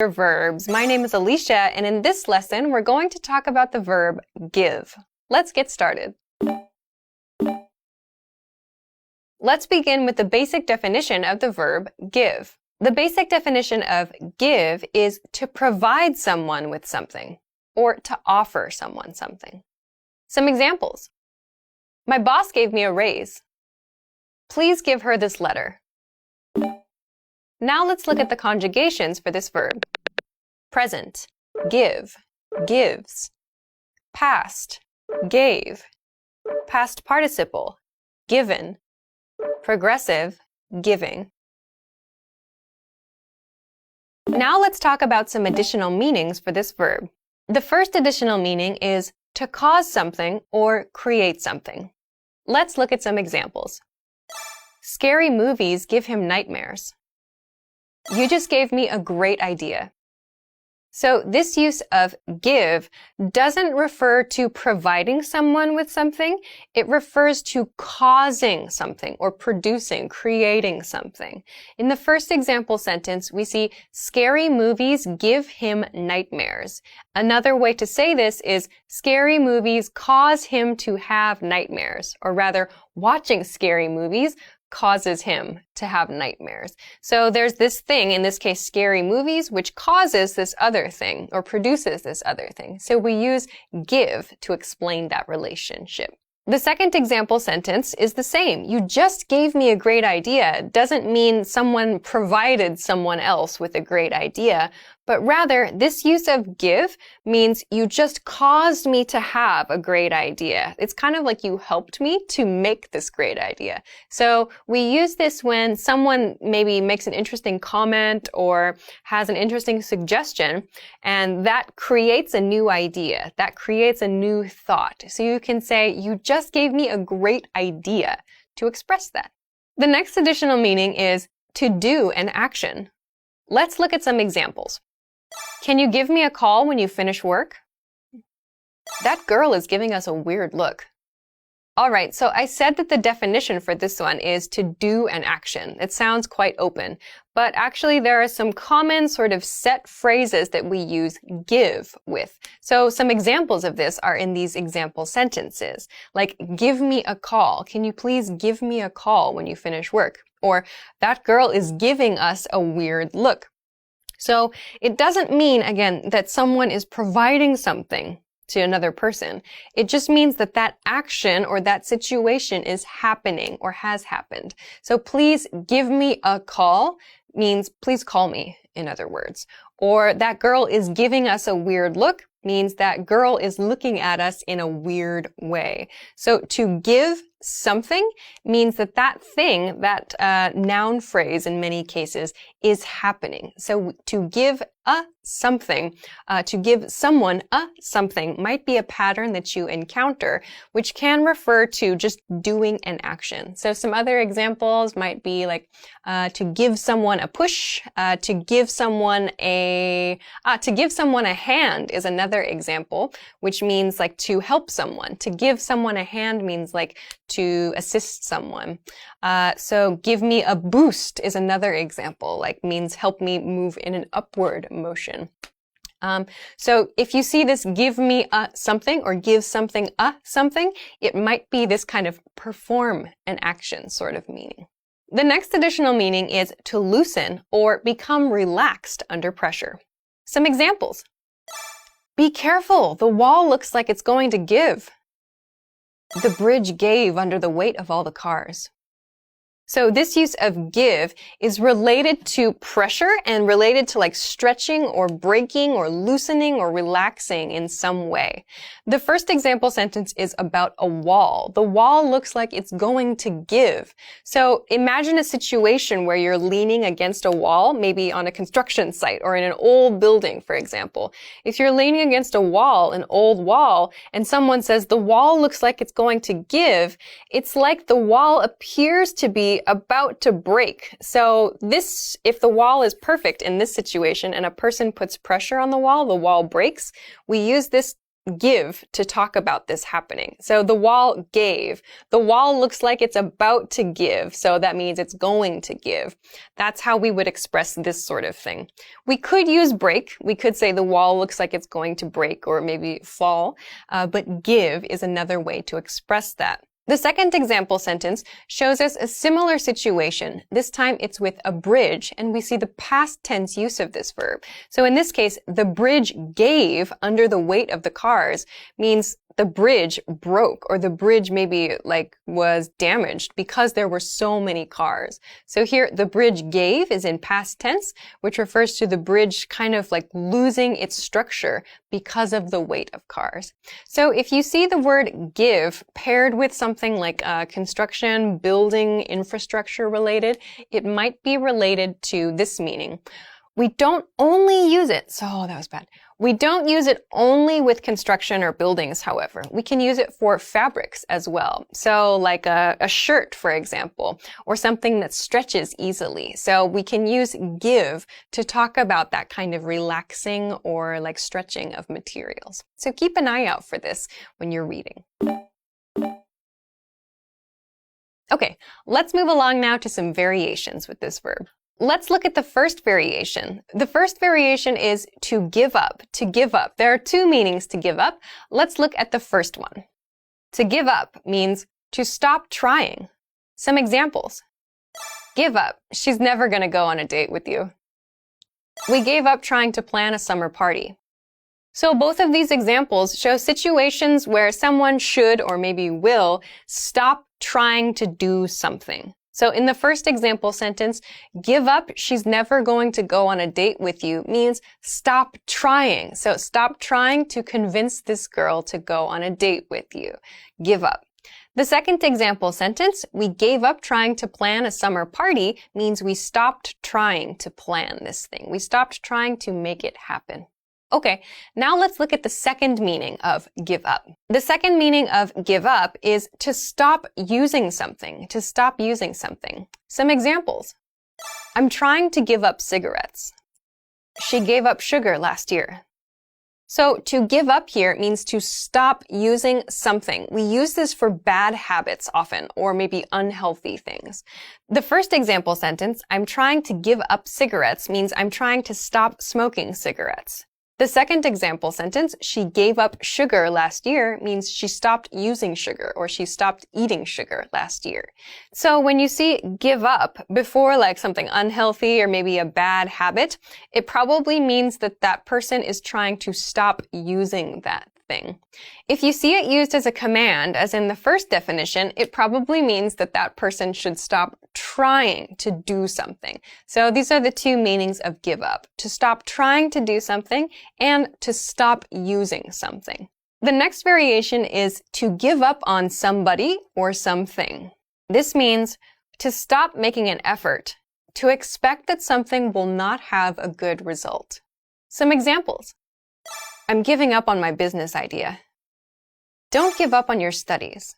Verbs. My name is Alicia, and in this lesson, we're going to talk about the verb give. Let's get started. Let's begin with the basic definition of the verb give. The basic definition of give is to provide someone with something, or to offer someone something. Some examples. My boss gave me a raise. Please give her this letter. Now let's look at the conjugations for this verb. Present, give, gives. Past, gave. Past participle, given. Progressive, giving. Now let's talk about some additional meanings for this verb. The first additional meaning is to cause something or create something. Let's look at some examples. Scary movies give him nightmares. You just gave me a great idea. So this use of give doesn't refer to providing someone with something. It refers to causing something or producing, creating something. In the first example sentence, we see scary movies give him nightmares. Another way to say this is scary movies cause him to have nightmares, or rather, watching scary movies causes him to have nightmares. So there's this thing, in this case scary movies, which causes this other thing or produces this other thing. So we use give to explain that relationship. The second example sentence is the same. You just gave me a great idea doesn't mean someone provided someone else with a great idea, but rather this use of give means you just caused me to have a great idea. It's kind of like you helped me to make this great idea. So we use this when someone maybe makes an interesting comment or has an interesting suggestion, and that creates a new idea. That creates a new thought. So you can say, you just gave me a great idea to express that. The next additional meaning is to do an action. Let's look at some examples. Can you give me a call when you finish work? That girl is giving us a weird look. All right, so I said that the definition for this one is to do an action. It sounds quite open, but actually there are some common sort of set phrases that we use give with. So some examples of this are in these example sentences, like give me a call. Can you please give me a call when you finish work? Or that girl is giving us a weird look. So it doesn't mean, again, that someone is providing something to another person. It just means that that action or that situation is happening or has happened. So please give me a call means please call me, in other words. Or that girl is giving us a weird look means that girl is looking at us in a weird way. So to give something means that that thing, that noun phrase in many cases, is happening. So to give a something, to give someone a something might be a pattern that you encounter, which can refer to just doing an action. So some other examples might be like to give someone a push, to give someone a hand is another example, which means like to help someone. To give someone a hand means like to assist someone. So give me a boost is another example, like means help me move in an upward motion. So if you see this give me a something or give something a something, it might be this kind of perform an action sort of meaning. The next additional meaning is to loosen or become relaxed under pressure. Some examples. Be careful, the wall looks like it's going to give. The bridge gave under the weight of all the cars. So this use of give is related to pressure and related to like stretching or breaking or loosening or relaxing in some way. The first example sentence is about a wall. The wall looks like it's going to give. So imagine a situation where you're leaning against a wall, maybe on a construction site or in an old building, for example. If you're leaning against a wall, an old wall, and someone says the wall looks like it's going to give, it's like the wall appears to be about to break. So this, if the wall is perfect in this situation and a person puts pressure on the wall breaks, we use this give to talk about this happening. So the wall gave. The wall looks like it's about to give, so that means it's going to give. That's how we would express this sort of thing. We could use break. We could say the wall looks like it's going to break or maybe fall, but give is another way to express that. The second example sentence shows us a similar situation. This time it's with a bridge, and we see the past tense use of this verb. So in this case, the bridge gave under the weight of the cars means the bridge broke, or the bridge maybe was damaged because there were so many cars. So here, the bridge gave is in past tense, which refers to the bridge kind of like losing its structure because of the weight of cars. So if you see the word give paired with something like construction, building, infrastructure related, it might be related to this meaning. We don't only use it, We don't use it only with construction or buildings, however. We can use it for fabrics as well. So like a shirt, for example, or something that stretches easily. So we can use give to talk about that kind of relaxing or like stretching of materials. So keep an eye out for this when you're reading. Okay, let's move along now to some variations with this verb. Let's look at the first variation. The first variation is to give up. To give up. There are two meanings to give up. Let's look at the first one. To give up means to stop trying. Some examples. Give up. She's never going to go on a date with you. We gave up trying to plan a summer party. So both of these examples show situations where someone should or maybe will stop trying to do something. So in the first example sentence, give up, she's never going to go on a date with you means stop trying. So stop trying to convince this girl to go on a date with you. Give up. The second example sentence, we gave up trying to plan a summer party means we stopped trying to plan this thing. We stopped trying to make it happen. Okay, now let's look at the second meaning of give up. The second meaning of give up is to stop using something, to stop using something. Some examples. I'm trying to give up cigarettes. She gave up sugar last year. So to give up here means to stop using something. We use this for bad habits often, or maybe unhealthy things. The first example sentence, I'm trying to give up cigarettes, means I'm trying to stop smoking cigarettes. The second example sentence, she gave up sugar last year, means she stopped using sugar or she stopped eating sugar last year. So when you see give up before like something unhealthy or maybe a bad habit, it probably means that that person is trying to stop using that thing. If you see it used as a command, as in the first definition, it probably means that that person should stop trying to do something. So these are the two meanings of give up: to stop trying to do something and to stop using something. The next variation is to give up on somebody or something. This means to stop making an effort, to expect that something will not have a good result. Some examples. I'm giving up on my business idea. Don't give up on your studies.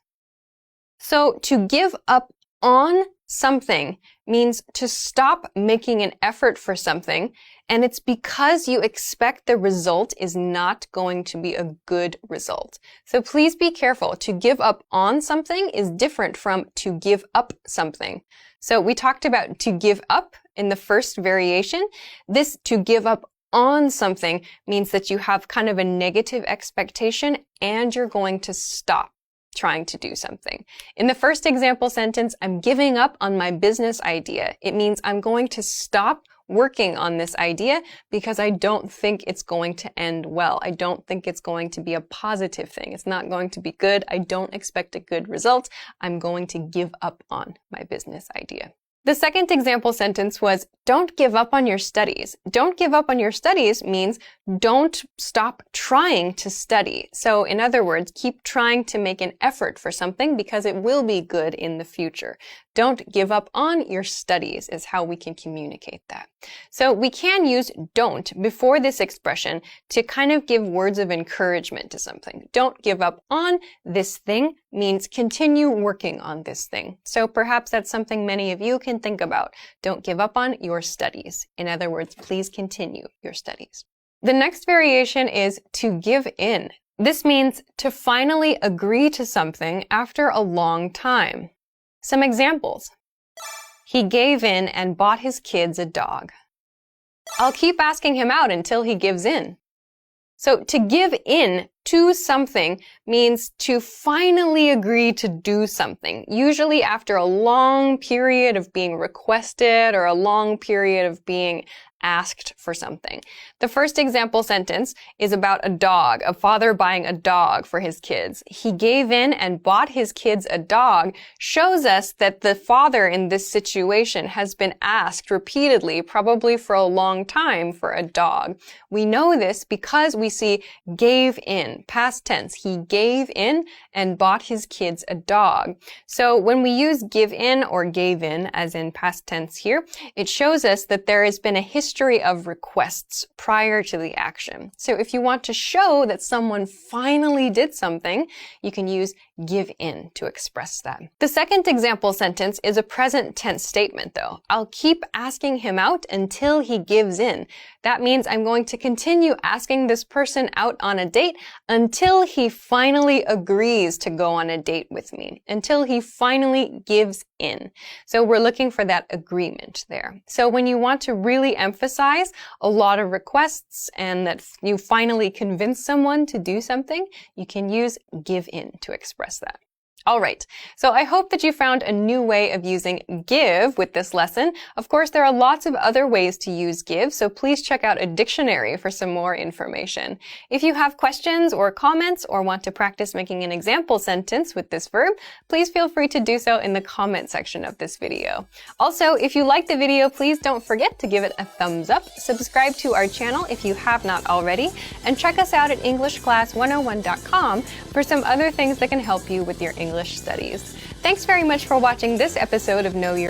So to give up on something means to stop making an effort for something, and it's because you expect the result is not going to be a good result. So please be careful. To give up on something is different from to give up something. So we talked about to give up in the first variation. This to give up on something means that you have kind of a negative expectation and you're going to stop trying to do something. In the first example sentence, I'm giving up on my business idea. It means I'm going to stop working on this idea because I don't think it's going to end well. I don't think it's going to be a positive thing. It's not going to be good. I don't expect a good result. I'm going to give up on my business idea. The second example sentence was, don't give up on your studies. Don't give up on your studies means don't stop trying to study. So in other words, keep trying to make an effort for something because it will be good in the future. Don't give up on your studies is how we can communicate that. So we can use don't before this expression to kind of give words of encouragement to something. Don't give up on this thing means continue working on this thing. So perhaps that's something many of you can think about. Don't give up on your studies. In other words, please continue your studies. The next variation is to give in. This means to finally agree to something after a long time. Some examples. He gave in and bought his kids a dog. I'll keep asking him out until he gives in. So to give in to something means to finally agree to do something, usually after a long period of being requested or a long period of being asked for something. The first example sentence is about a dog, a father buying a dog for his kids. He gave in and bought his kids a dog shows us that the father in this situation has been asked repeatedly, probably for a long time, for a dog. We know this because we see gave in, past tense. He gave in and bought his kids a dog. So when we use give in or gave in, as in past tense here, it shows us that there has been a history of requests prior to the action. So if you want to show that someone finally did something, you can use give in to express that. The second example sentence is a present tense statement, though. I'll keep asking him out until he gives in. That means I'm going to continue asking this person out on a date until he finally agrees to go on a date with me, until he finally gives in. So we're looking for that agreement there. So when you want to really emphasize a lot of requests and that you finally convince someone to do something, you can use give in to express that. All right, so I hope that you found a new way of using give with this lesson. Of course, there are lots of other ways to use give, so please check out a dictionary for some more information. If you have questions or comments or want to practice making an example sentence with this verb, please feel free to do so in the comment section of this video. Also, if you liked the video, please don't forget to give it a thumbs up, subscribe to our channel if you have not already, and check us out at EnglishClass101.com for some other things that can help you with your English studies. Thanks very much for watching this episode of Know Your